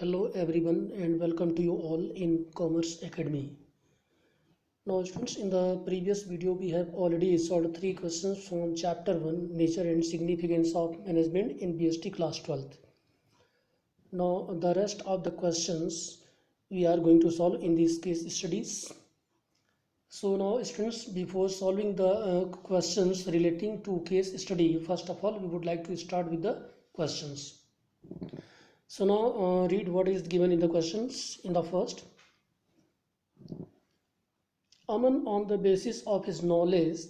Hello everyone and welcome to you all in Commerce Academy. Now students, in the previous video we have already solved 3 questions from chapter 1, Nature and Significance of Management in BST class 12th. Now the rest of the questions we are going to solve in these case studies. So now students, before solving the questions relating to case study, first of all we would like to start with the questions. So now read what is given in the questions. In the first, Aman, on the basis of his knowledge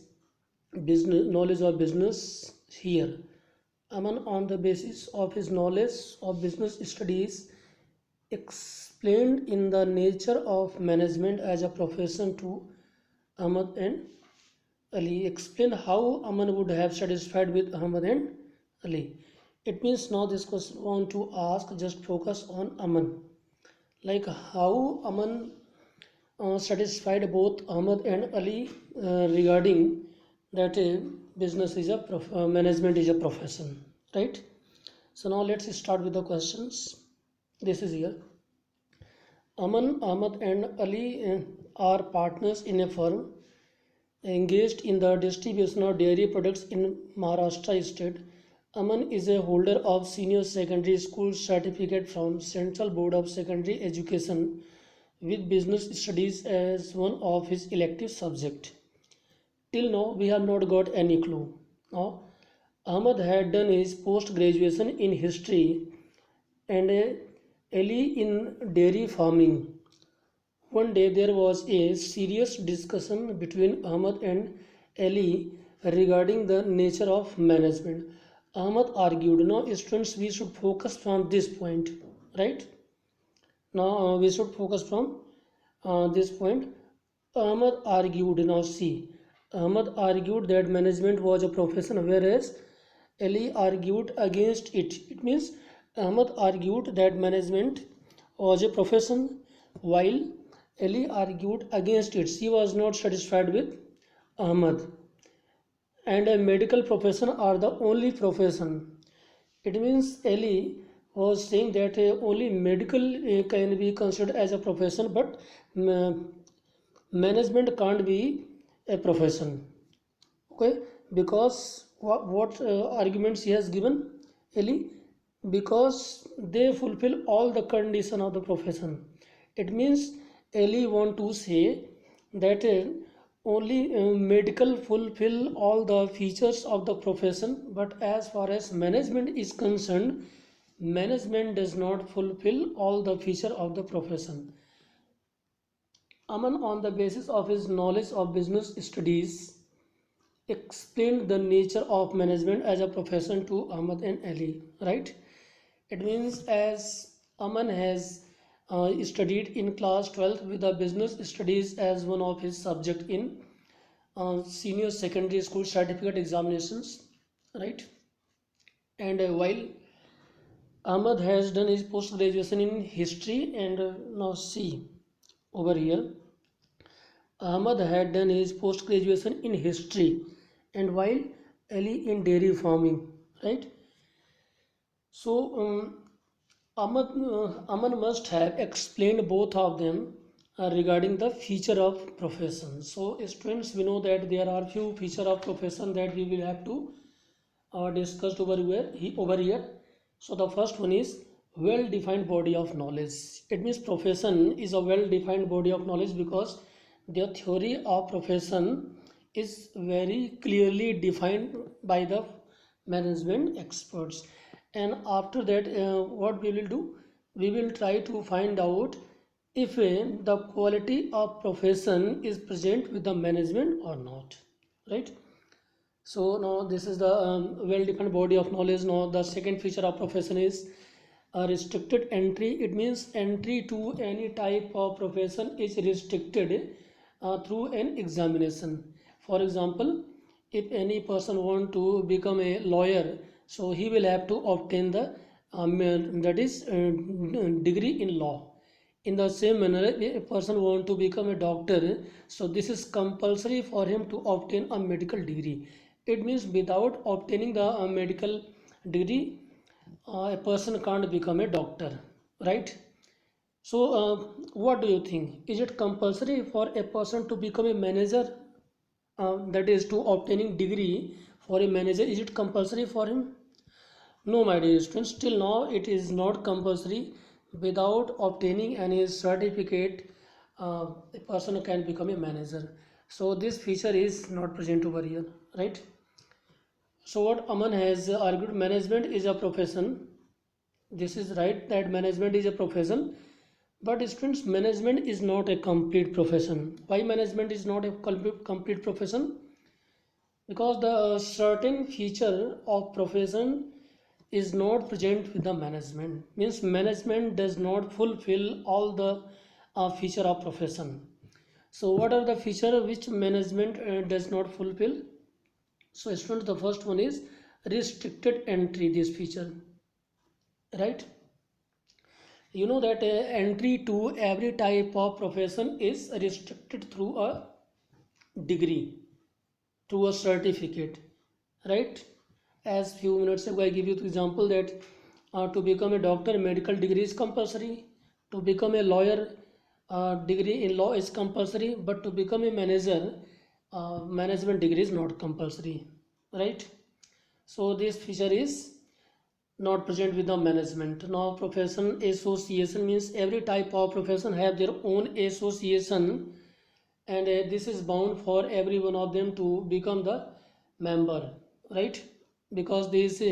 of business here. Aman, on the basis of his knowledge of business studies, explained in the nature of management as a profession to Ahmad and Ali. Explain how Aman would have satisfied with Ahmad and Ali. It means now this question want to ask, just focus on Aman. Like how Aman satisfied both Ahmad and Ali regarding that business is a management is a profession, right? So now let's start with the questions. This is here. Aman, Ahmad and Ali are partners in a firm engaged in the distribution of dairy products in Maharashtra state. Aman is a holder of senior secondary school certificate from Central Board of Secondary Education with business studies as one of his elective subject. Till now, we have not got any clue. Now, Ahmad had done his post-graduation in history and Ali in dairy farming. One day there was a serious discussion between Ahmad and Ali regarding the nature of management. Ahmad argued, now students, we should focus from this point, right? Now we should focus from this point. Ahmad argued, now see, Ahmad argued that management was a profession, whereas Ali argued against it. It means Ahmad argued that management was a profession while Ali argued against it. She was not satisfied with Ahmad. And a medical profession are the only profession. It means Ali was saying that only medical can be considered as a profession, but management can't be a profession. Okay, because what arguments he has given, Ali? Because they fulfill all the condition of the profession. It means Ali want to say that only medical fulfill all the features of the profession, but as far as management is concerned, management does not fulfill all the feature of the profession. Aman, on the basis of his knowledge of business studies, explained the nature of management as a profession to Ahmad and Ali, right? It means as Aman has studied in class 12th with the business studies as one of his subject in senior secondary school certificate examinations, right? And while Ahmad has done his post graduation in history, and now see over here, Ahmad had done his post graduation in history, and while Ali in dairy farming, right? So Aman must have explained both of them regarding the feature of profession. So students, we know that there are few feature of profession that we will have to discuss over here. So the first one is well-defined body of knowledge. It means profession is a well-defined body of knowledge because the theory of profession is very clearly defined by the management experts. And after that, what we will do? We will try to find out if the quality of profession is present with the management or not, right? So now this is the well-defined body of knowledge. Now the second feature of profession is a restricted entry. It means entry to any type of profession is restricted through an examination. For example, if any person want to become a lawyer, so he will have to obtain the degree in law. In the same manner, if a person want to become a doctor, so this is compulsory for him to obtain a medical degree. It means without obtaining the medical degree, a person can't become a doctor, right? So what do you think, is it compulsory for a person to become a manager, that is to obtaining degree for a manager, is it compulsory for him? No, my dear students, till now it is not compulsory. Without obtaining any certificate, a person can become a manager. So this feature is not present over here, right? So what Aman has argued, management is a profession. This is right that management is a profession, but students, management is not a complete profession. Why management is not a complete profession? Because the certain feature of profession is not present with the management, means management does not fulfill all the feature of profession. So what are the feature which management does not fulfill? So students, the first one is restricted entry, this feature, right? You know that entry to every type of profession is restricted through a degree, through a certificate, right? As few minutes ago I give you the example that to become a doctor, medical degree is compulsory. To become a lawyer, degree in law is compulsory. But to become a manager, management degree is not compulsory, right? So this feature is not present with the management. Now profession association, means every type of profession have their own association, and this is bound for every one of them to become the member, right? Because this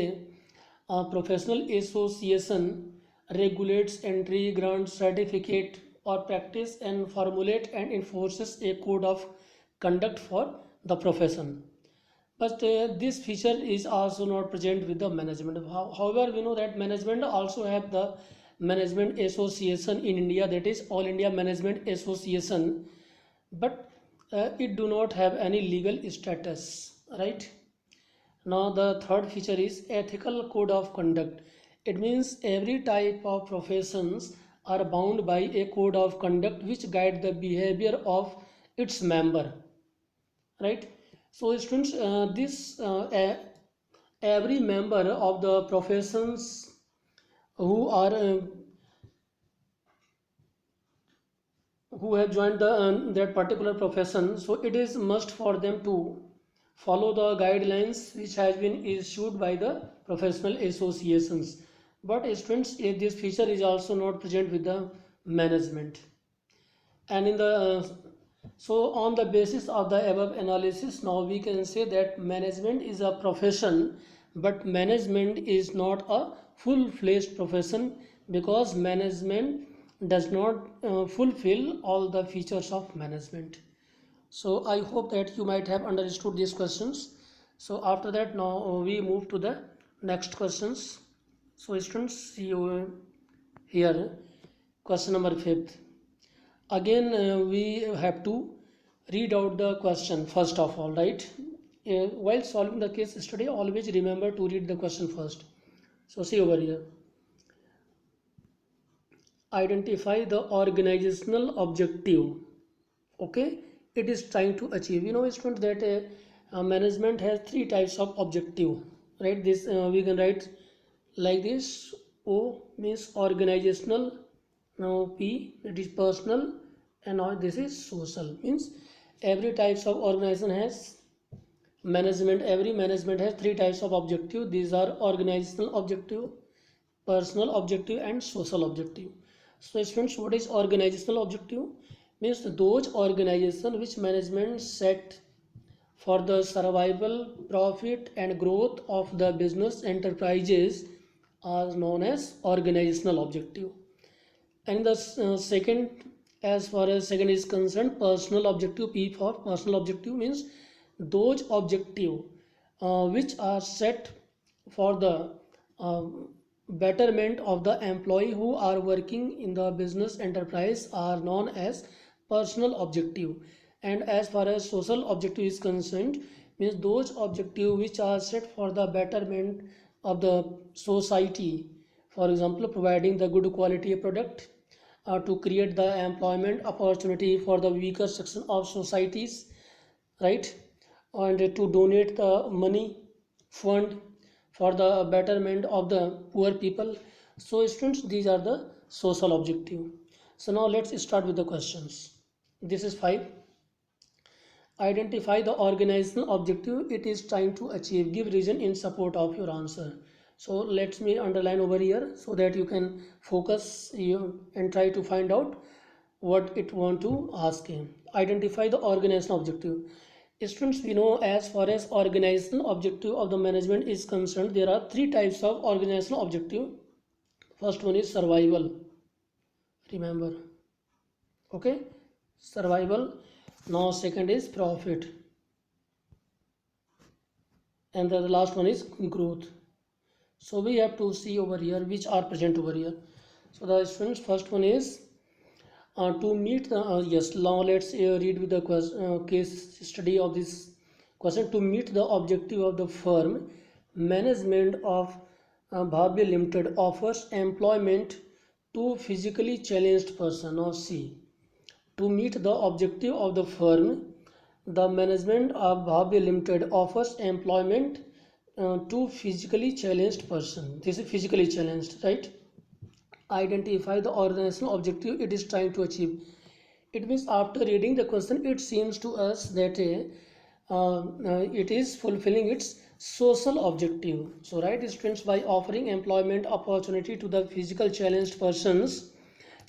professional association regulates entry, grants certificate or practice, and formulate and enforces a code of conduct for the profession. But this feature is also not present with the management. However, we know that management also have the management association in India, that is All India Management Association, but it do not have any legal status, right? Now the third feature is ethical code of conduct. It means every type of professions are bound by a code of conduct which guide the behavior of its member, right? So students, every member of the professions who are who have joined that particular profession, so it is must for them to follow the guidelines which has been issued by the professional associations. But students, this feature is also not present with the management. And in the so on the basis of the above analysis, now we can say that management is a profession, but management is not a full-fledged profession, because management does not fulfill all the features of management. So I hope that you might have understood these questions. So after that, now we move to the next questions. So students, see you here. Question number 5. Again, we have to read out the question first of all, right? While solving the case study, always remember to read the question first. So see over here. Identify the organizational objective. Okay, it is trying to achieve. You know, students, that management has three types of objective, right? This we can write like this. O means organizational. Now P, it is personal, and now this is social. Means every types of organization has management. Every management has three types of objective. These are organizational objective, personal objective, and social objective. So students, what is organizational objective? Means those organization which management set for the survival, profit, and growth of the business enterprises are known as organizational objective. And the second, as far as second is concerned, personal objective. P for personal objective means those objective which are set for the uh, betterment of the employee who are working in the business enterprise are known as personal objective. And as far as social objective is concerned, means those objective which are set for the betterment of the society, for example providing the good quality product, to create the employment opportunity for the weaker section of societies, right? And to donate the money fund for the betterment of the poor people. So students, these are the social objective. So now let's start with the questions. This is 5. Identify the organizational objective it is trying to achieve. Give reason in support of your answer. So let me underline over here so that you can focus and try to find out what it want to ask him. Identify the organizational objective. Students, we know as far as organizational objective of the management is concerned, there are three types of organizational objective. First one is survival. Remember, okay, survival. Now second is profit, and the last one is growth. So we have to see over here which are present over here. So the students, first one is to meet the yes. Now let's read with the case study of this question. To meet the objective of the firm, management of Bhavya Limited offers employment to physically challenged person. Or C, to meet the objective of the firm, the management of Bhavya Limited offers employment to physically challenged person. This is physically challenged, right? Identify the organizational objective it is trying to achieve. It means after reading the question, it seems to us that it is fulfilling its social objective. So, right, students, by offering employment opportunity to the physical challenged persons,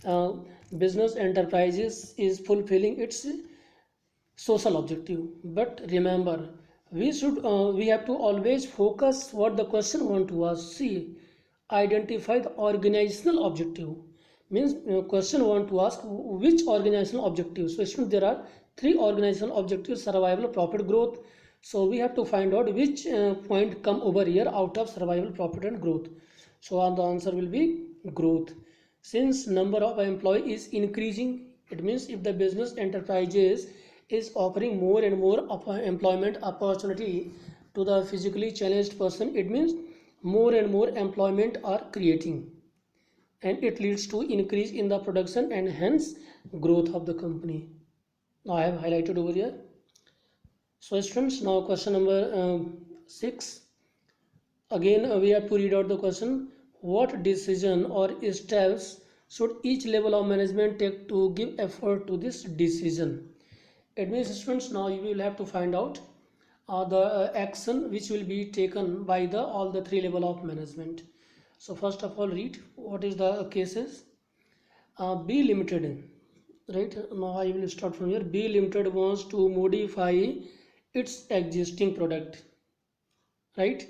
uh, business enterprises is fulfilling its social objective. But remember, we have to always focus what the question want to ask. See, identify the organizational objective means question want to ask which organizational objective. So students, there are three organizational objectives: survival, profit, growth. So we have to find out which point come over here out of survival, profit and growth. So the answer will be growth. Since number of employee is increasing, it means if the business enterprises is offering more and more employment opportunity to the physically challenged person, it means more and more employment are creating, and it leads to increase in the production and hence growth of the company. Now I have highlighted over here. So students, now question number 6. Again we have to read out the question. What decision or steps should each level of management take to give effort to this decision? It means students, now you will have to find out the action which will be taken by the all the three level of management. So first of all, read what is the cases. B Limited, right? Now I will start from here. B Limited wants to modify its existing product, right?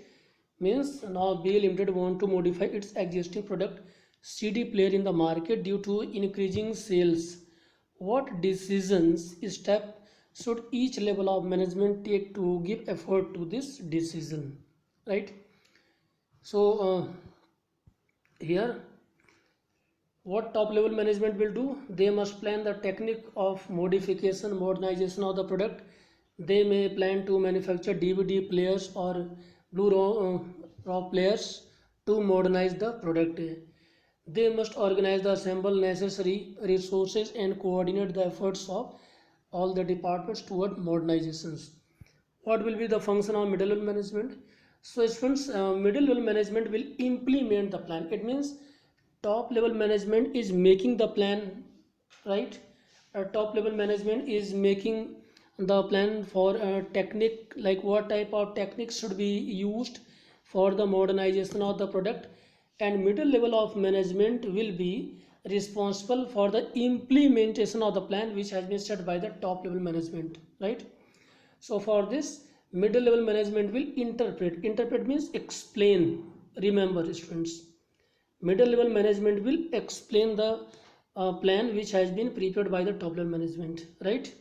Means now B Limited want to modify its existing product CD player in the market due to increasing sales. What decisions step should each level of management take to give effort to this decision, right? So here what top level management will do, they must plan the technique of modification, modernization of the product. They may plan to manufacture DVD players or raw players to modernize the product. They must organize the assemble necessary resources and coordinate the efforts of all the departments toward modernizations. What will be the function of middle level management? So students, middle level management will implement the plan. It means top level management is making the plan, right? Top level management is making the plan for a technique, like what type of techniques should be used for the modernization of the product, and middle level of management will be responsible for the implementation of the plan which has been set by the top level management, right? So for this, middle level management will interpret. Interpret means explain. Remember students, middle level management will explain the plan which has been prepared by the top level management, right?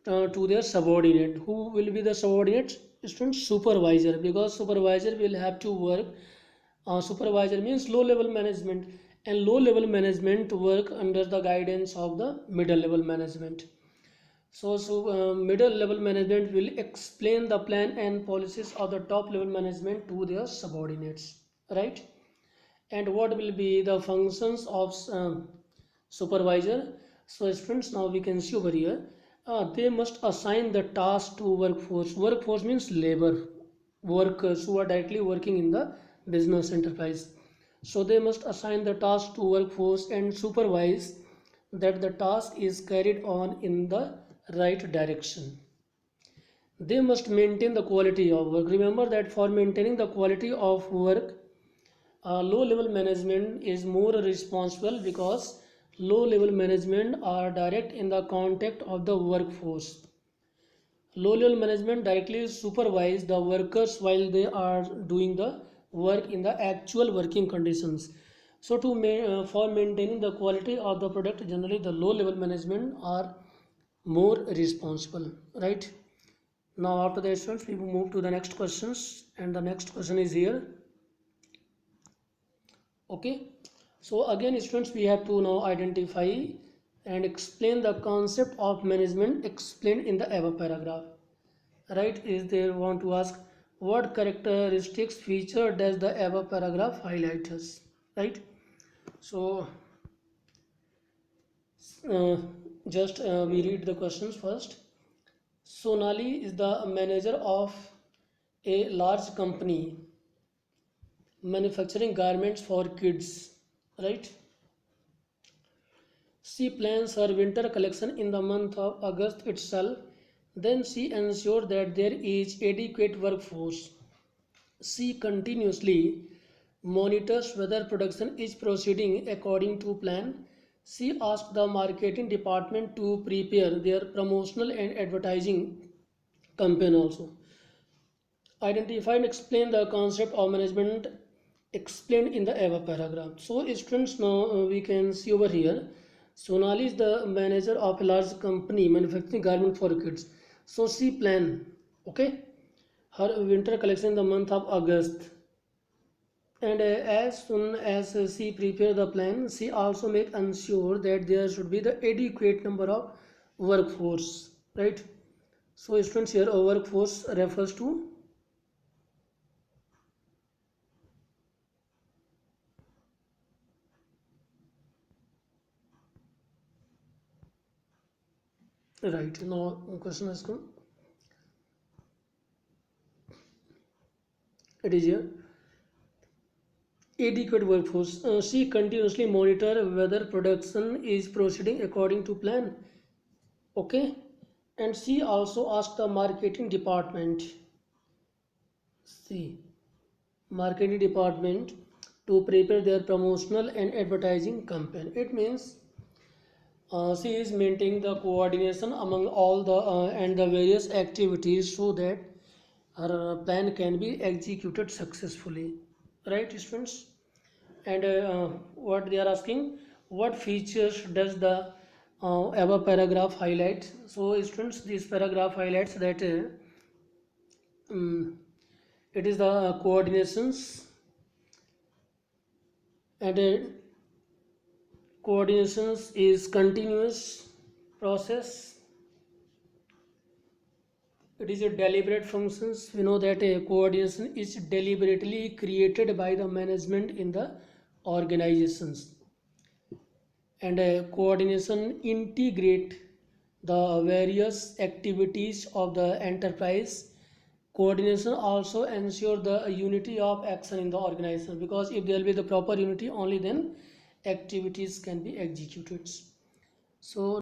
To their subordinate. Who will be the subordinate? Students, supervisor, because supervisor will have to work. Supervisor means low level management, and low level management work under the guidance of the middle level management. So middle level management will explain the plan and policies of the top level management to their subordinates, right? And what will be the functions of supervisor? So students, now we can see over here, they must assign the task to workforce. Workforce means labor workers who are directly working in the business enterprise. So they must assign the task to workforce and supervise that the task is carried on in the right direction. They must maintain the quality of work. Remember that for maintaining the quality of work, low level management is more responsible, because low level management are direct in the contact of the workforce. Low level management directly supervise the workers while they are doing the work in the actual working conditions. So for maintaining the quality of the product, generally the low level management are more responsible, right? Now after the students, we will move to the next questions, and the next question is here. Okay, so again students, we have to now identify and explain the concept of management explained in the above paragraph, right? Is they want to ask, what characteristics feature does the above paragraph highlight us, right? So uh, just we read the questions first. Sonali is the manager of a large company manufacturing garments for kids, right? She plans her winter collection in the month of August itself. Then she ensures that there is adequate workforce. She continuously monitors whether production is proceeding according to plan. She asks the marketing department to prepare their promotional and advertising campaign also. Identify and explain the concept of management explained in the above paragraph. So students, now we can see over here, Sonali is the manager of a large company manufacturing garment for kids. So she plan, okay, her winter collection in the month of August, and as soon as she prepare the plan, she also make ensure that there should be the adequate number of workforce, right? So students, here a workforce refers to, right? Now question has come, it is here, adequate workforce. She continuously monitor whether production is proceeding according to plan, okay, and she also asked the marketing department, see, marketing department to prepare their promotional and advertising campaign. It means she is maintaining the coordination among all the and the various activities, so that her plan can be executed successfully, right students? And what they are asking, what features does the above paragraph highlight? So students, this paragraph highlights that um, it is the coordinations, and coordinations is continuous process. It is a deliberate functions. We know that a coordination is deliberately created by the management in the organizations, and coordination integrate the various activities of the enterprise. Coordination also ensure the unity of action in the organization, because if there will be the proper unity, only then activities can be executed. So